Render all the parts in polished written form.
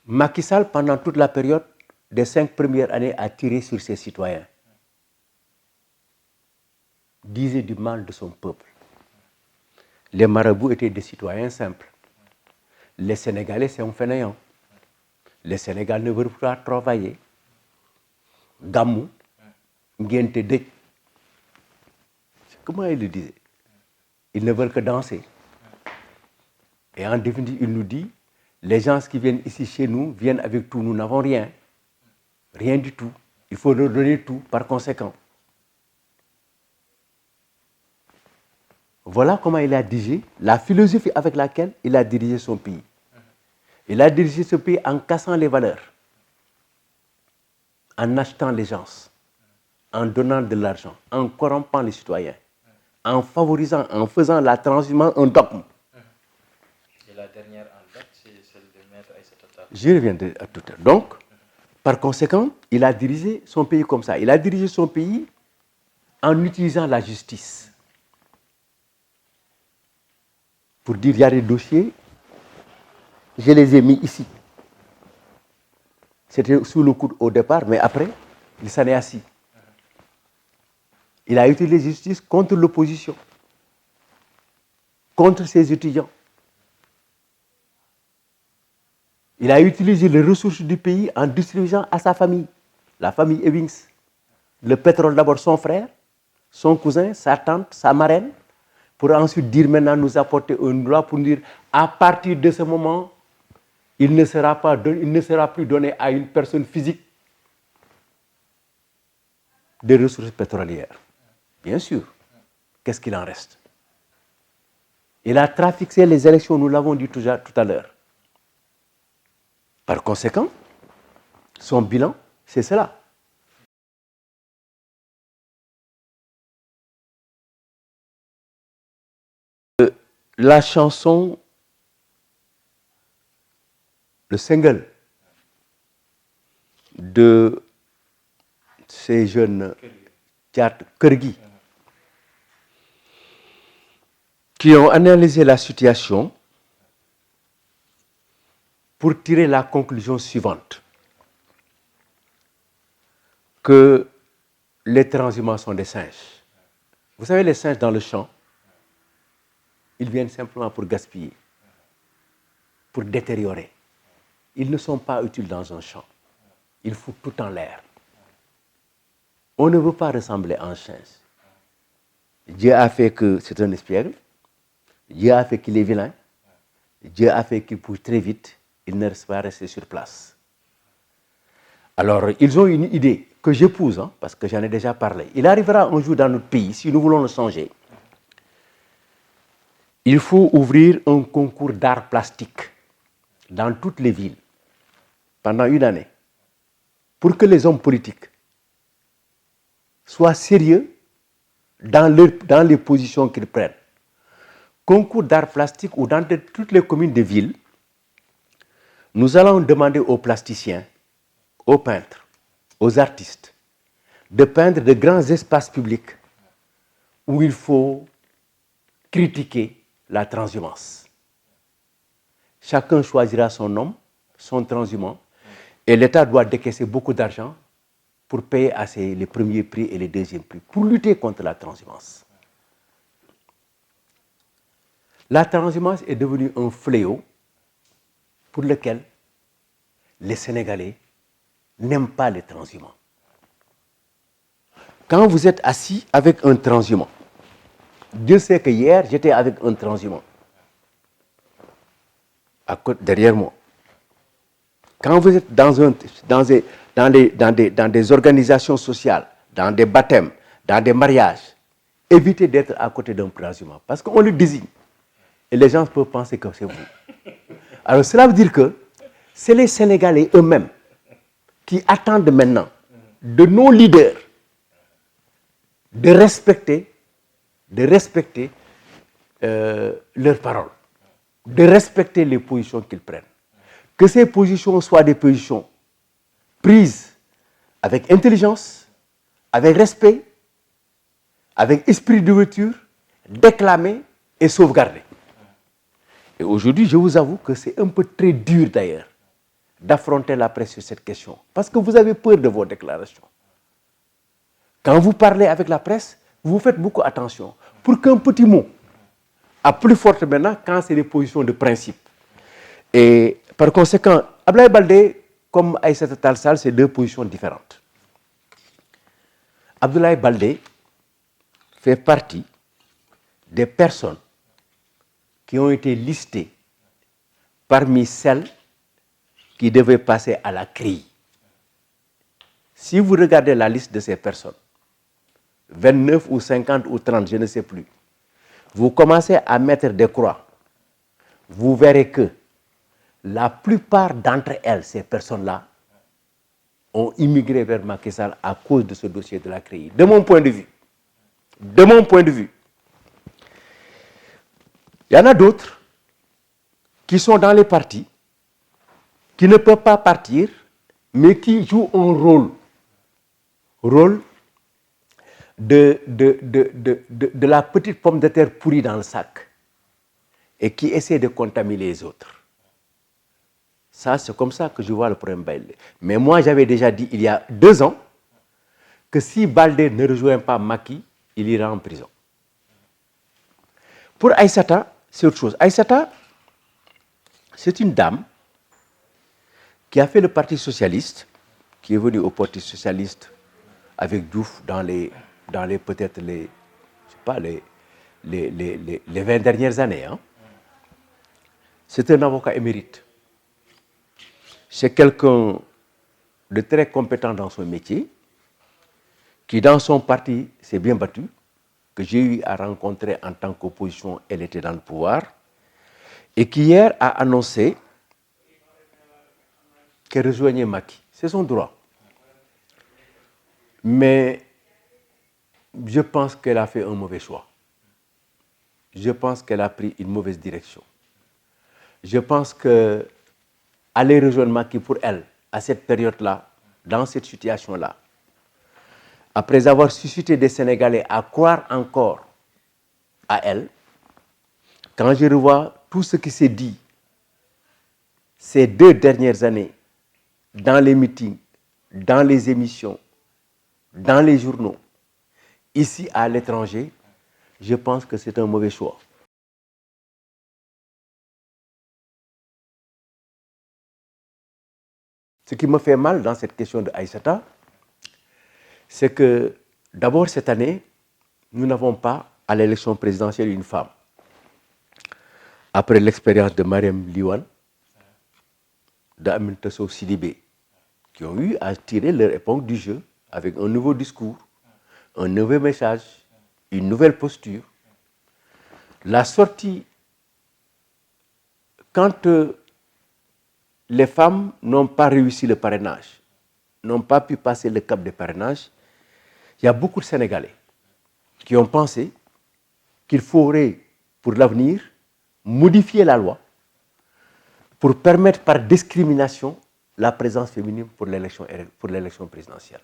Macky Sall, pendant toute la période des 5 premières années, a tiré sur ses citoyens. Disait du mal de son peuple. Les marabouts étaient des citoyens simples. Les Sénégalais, c'est un fainéant. Les Sénégalais ne veulent pas travailler. Gamou, Ngente Dek. Comment il le disait? Ils ne veulent que danser. Et en définitive, il nous dit, les gens qui viennent ici chez nous viennent avec tout. Nous n'avons rien. Rien du tout. Il faut leur donner tout par conséquent. Voilà comment il a dirigé, la philosophie avec laquelle il a dirigé son pays. Il a dirigé ce pays en cassant les valeurs, en achetant les gens, en donnant de l'argent, en corrompant les citoyens, en favorisant, en faisant la transhumance un dogme. Et la dernière en date, c'est celle de Maître Aïssata Tall. Je reviens à tout à l'heure. Donc, par conséquent, il a dirigé son pays comme ça. Il a dirigé son pays en utilisant la justice. Pour dire, il y a des dossiers, je les ai mis ici. C'était sous le coude au départ, mais après, il s'en est assis. Il a utilisé la justice contre l'opposition, contre ses étudiants. Il a utilisé les ressources du pays en distribuant à sa famille, la famille Ewings. Le pétrole d'abord, son frère, son cousin, sa tante, sa marraine, pour ensuite dire maintenant nous apporter une loi pour dire à partir de ce moment, il ne sera plus donné à une personne physique des ressources pétrolières. Bien sûr. Qu'est-ce qu'il en reste? Il a trafiqué les élections, nous l'avons dit tout à l'heure. Par conséquent, son bilan, c'est cela. La chanson, le single de ces jeunes théâtres Kergui qui ont analysé la situation pour tirer la conclusion suivante, que les transhumants sont des singes. Vous savez, les singes dans le champ, ils viennent simplement pour gaspiller, pour détériorer. Ils ne sont pas utiles dans un champ. Ils foutent tout en l'air. On ne veut pas ressembler à un singe. Dieu a fait que c'est un espiègle. Dieu a fait qu'il est vilain. Dieu a fait qu'il pousse très vite. Il ne reste pas resté sur place. Alors, ils ont une idée que j'épouse, parce que j'en ai déjà parlé. Il arrivera un jour dans notre pays, si nous voulons le changer, il faut ouvrir un concours d'art plastique dans toutes les villes pendant une année pour que les hommes politiques soient sérieux dans les positions qu'ils prennent. Concours d'art plastique ou dans toutes les communes de ville, nous allons demander aux plasticiens, aux peintres, aux artistes de peindre de grands espaces publics où il faut critiquer la transhumance. Chacun choisira son homme, son transhumant, et l'État doit décaisser beaucoup d'argent pour payer les premiers prix et les deuxièmes prix, pour lutter contre la transhumance. La transhumance est devenue un fléau pour lequel les Sénégalais n'aiment pas les transhumants. Quand vous êtes assis avec un transhumant, Dieu sait que hier, j'étais avec un transhumant, derrière moi. Quand vous êtes dans des organisations sociales, dans des baptêmes, dans des mariages, évitez d'être à côté d'un transhumant, parce qu'on le désigne. Et les gens peuvent penser que c'est vous. Alors cela veut dire que c'est les Sénégalais eux-mêmes qui attendent maintenant de nos leaders de respecter leurs paroles, de respecter les positions qu'ils prennent. Que ces positions soient des positions prises avec intelligence, avec respect, avec esprit d'ouverture, déclamées et sauvegardées. Et aujourd'hui, je vous avoue que c'est un peu très dur d'ailleurs d'affronter la presse sur cette question. Parce que vous avez peur de vos déclarations. Quand vous parlez avec la presse, vous faites beaucoup attention. Pour qu'un petit mot a plus forte maintenant quand c'est des positions de principe. Et par conséquent, Abdoulaye Baldé comme Aïssata Tall Sall, c'est deux positions différentes. Abdoulaye Baldé fait partie des personnes qui ont été listées parmi celles qui devaient passer à la CREI. Si vous regardez la liste de ces personnes, 29 ou 50 ou 30, je ne sais plus, vous commencez à mettre des croix, vous verrez que la plupart d'entre elles, ces personnes-là, ont immigré vers Macky Sall à cause de ce dossier de la CREI. De mon point de vue. De mon point de vue. Il y en a d'autres qui sont dans les partis, qui ne peuvent pas partir, mais qui jouent un rôle de la petite pomme de terre pourrie dans le sac et qui essaie de contaminer les autres. Ça, c'est comme ça que je vois le problème Baldé. Mais moi, j'avais déjà dit il y a 2 ans que si Baldé ne rejoint pas Macky, il ira en prison. Pour Aïssata, c'est autre chose. Aïssata, c'est une dame qui a fait le Parti socialiste, qui est venue au Parti socialiste avec Diouf dans les peut-être les 20 dernières années. Hein. C'est un avocat émérite. C'est quelqu'un de très compétent dans son métier, qui dans son parti s'est bien battu, que j'ai eu à rencontrer en tant qu'opposition, elle était dans le pouvoir, et qui hier a annoncé qu'elle rejoignait Macky. C'est son droit. Mais je pense qu'elle a fait un mauvais choix. Je pense qu'elle a pris une mauvaise direction. Je pense que aller rejoindre Macky pour elle, à cette période-là, dans cette situation-là, après avoir suscité des Sénégalais à croire encore à elle, quand je revois tout ce qui s'est dit ces 2 dernières années, dans les meetings, dans les émissions, dans les journaux, ici à l'étranger, je pense que c'est un mauvais choix. Ce qui me fait mal dans cette question de Aïssata, c'est que d'abord cette année, nous n'avons pas à l'élection présidentielle une femme. Après l'expérience de Mariam Liwan, d'Aminata Sow Sidibé, qui ont eu à tirer leur épingle du jeu avec un nouveau discours, un nouveau message, une nouvelle posture. La sortie, quand les femmes n'ont pas réussi le parrainage, n'ont pas pu passer le cap de parrainage, il y a beaucoup de Sénégalais qui ont pensé qu'il faudrait, pour l'avenir, modifier la loi pour permettre par discrimination la présence féminine pour l'élection présidentielle.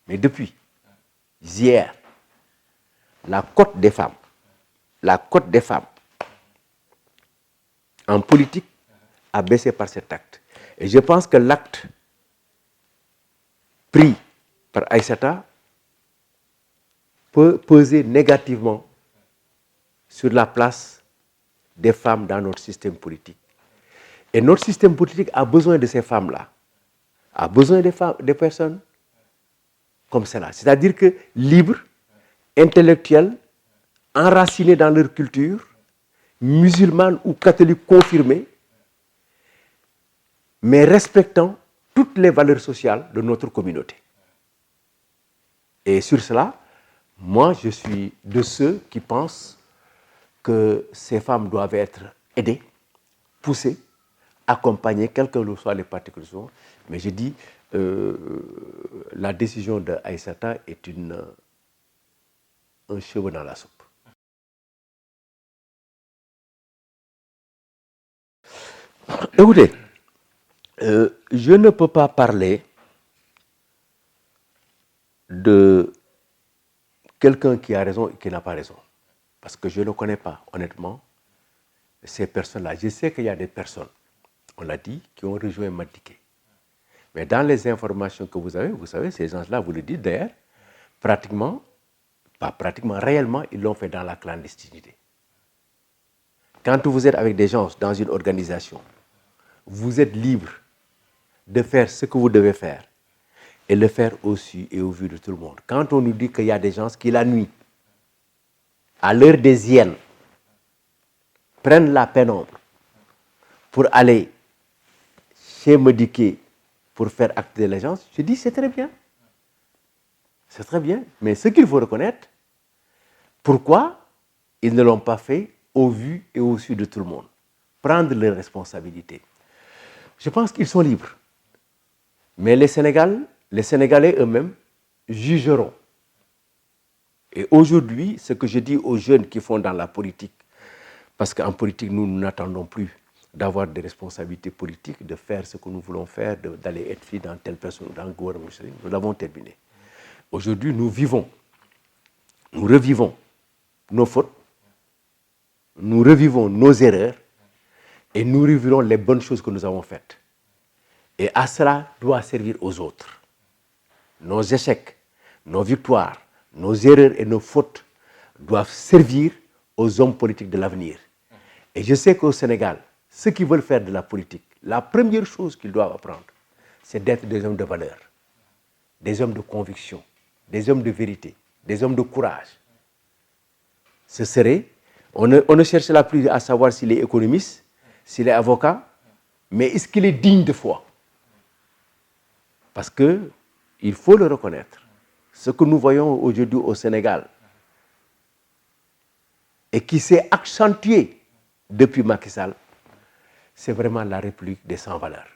Mais depuis, hier, la cote des femmes en politique a baissé par cet acte. Et je pense que l'acte pris par Aïssata peut peser négativement sur la place des femmes dans notre système politique. Et notre système politique a besoin de ces femmes-là, a besoin des personnes comme cela. C'est-à-dire que libres, intellectuelles, enracinées dans leur culture, musulmanes ou catholiques confirmées, mais respectant toutes les valeurs sociales de notre communauté. Et sur cela, moi, je suis de ceux qui pensent que ces femmes doivent être aidées, poussées, accompagnées, quels que soient les partis que sont. Mais je dis, la décision d'Aïssata est un cheveu dans la soupe. Écoutez, je ne peux pas parler de quelqu'un qui a raison et qui n'a pas raison. Parce que je ne connais pas, honnêtement, ces personnes-là. Je sais qu'il y a des personnes on l'a dit, qui ont rejoint Madické. Mais dans les informations que vous savez, ces gens-là, vous le dites d'ailleurs, pratiquement, pas pratiquement, réellement, ils l'ont fait dans la clandestinité. Quand vous êtes avec des gens dans une organisation, vous êtes libre de faire ce que vous devez faire et le faire au su et au vu de tout le monde. Quand on nous dit qu'il y a des gens qui, la nuit, à l'heure des hyènes, prennent la pénombre pour aller chez Madické pour faire acte d'allégeance, je dis c'est très bien. C'est très bien. Mais ce qu'il faut reconnaître, pourquoi ils ne l'ont pas fait au vu et au su de tout le monde? Prendre leurs responsabilités. Je pense qu'ils sont libres. Mais les Sénégalais eux-mêmes jugeront. Et aujourd'hui, ce que je dis aux jeunes qui font dans la politique, parce qu'en politique, nous n'attendons plus d'avoir des responsabilités politiques, de faire ce que nous voulons faire, d'aller être pris dans telle personne, dans le gouvernement, nous l'avons terminé. Aujourd'hui, nous revivons nos fautes, nous revivons nos erreurs et nous revivrons les bonnes choses que nous avons faites. Et à cela doit servir aux autres. Nos échecs, nos victoires, nos erreurs et nos fautes doivent servir aux hommes politiques de l'avenir. Et je sais qu'au Sénégal, ceux qui veulent faire de la politique, la première chose qu'ils doivent apprendre, c'est d'être des hommes de valeur, des hommes de conviction, des hommes de vérité, des hommes de courage. Ce serait, on ne cherchera plus à savoir s'il est économiste, s'il est avocat, mais est-ce qu'il est digne de foi? Parce que, il faut le reconnaître, ce que nous voyons aujourd'hui au Sénégal et qui s'est accentué depuis Macky Sall, c'est vraiment la République des sans valeurs.